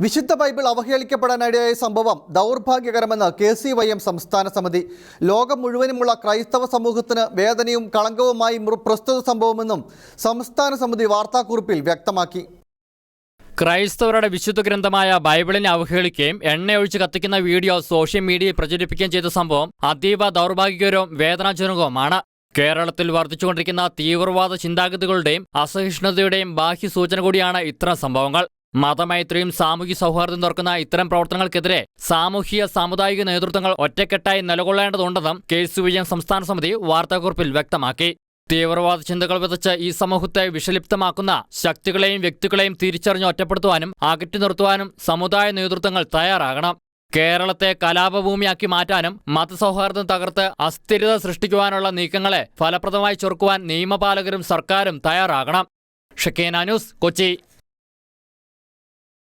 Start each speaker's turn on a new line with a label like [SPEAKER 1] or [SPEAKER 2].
[SPEAKER 1] വിശുദ്ധ ബൈബിൾ അവഹേളിക്കപ്പെടാനിടയായ സംഭവം ദൗർഭാഗ്യകരമെന്ന് KCYM സംസ്ഥാന സമിതി. ലോകം മുഴുവനുമുള്ള ക്രൈസ്തവ സമൂഹത്തിന് വേദനയും കളങ്കവുമായി പ്രസ്തുത സംഭവമെന്നും സംസ്ഥാന സമിതി വാർത്താക്കുറിപ്പിൽ വ്യക്തമാക്കി.
[SPEAKER 2] ക്രൈസ്തവരുടെ വിശുദ്ധ ഗ്രന്ഥമായ ബൈബിളിനെ അവഹേളിക്കുകയും എണ്ണയൊഴിച്ച് കത്തിക്കുന്ന വീഡിയോ സോഷ്യൽ മീഡിയയിൽ പ്രചരിപ്പിക്കുകയും ചെയ്ത സംഭവം അതീവ ദൗർഭാഗ്യകരവും വേദനാജനകവുമാണ്. കേരളത്തിൽ വർദ്ധിച്ചുകൊണ്ടിരിക്കുന്ന തീവ്രവാദ ചിന്താഗതികളുടെയും അസഹിഷ്ണുതയുടെയും ബാഹ്യ സൂചന കൂടിയാണ് ഇത്തരം സംഭവങ്ങൾ. മതമൈത്രിയും സാമൂഹ്യ സൗഹാർദ്ദം തുറക്കുന്ന ഇത്തരം പ്രവർത്തനങ്ങൾക്കെതിരെ സാമൂഹിക സാമുദായിക നേതൃത്വങ്ങൾ ഒറ്റക്കെട്ടായി നിലകൊള്ളേണ്ടതുണ്ടെന്നും KCYM സംസ്ഥാന സമിതി വാർത്താക്കുറിപ്പിൽ വ്യക്തമാക്കി. തീവ്രവാദ ചിന്തകൾ വിതച്ച് ഈ സമൂഹത്തെ വിഷലിപ്തമാക്കുന്ന ശക്തികളെയും വ്യക്തികളെയും തിരിച്ചറിഞ്ഞ് ഒറ്റപ്പെടുത്തുവാനും അകറ്റി നിർത്തുവാനും സമുദായ നേതൃത്വങ്ങൾ തയ്യാറാകണം. കേരളത്തെ കലാപഭൂമിയാക്കി മാറ്റാനും മതസൗഹാർദ്ദം തകർത്ത് അസ്ഥിരത സൃഷ്ടിക്കുവാനുള്ള നീക്കങ്ങളെ ഫലപ്രദമായി ചെറുക്കുവാൻ നിയമപാലകരും സർക്കാരും തയ്യാറാകണം. Shekinah news, Kochi.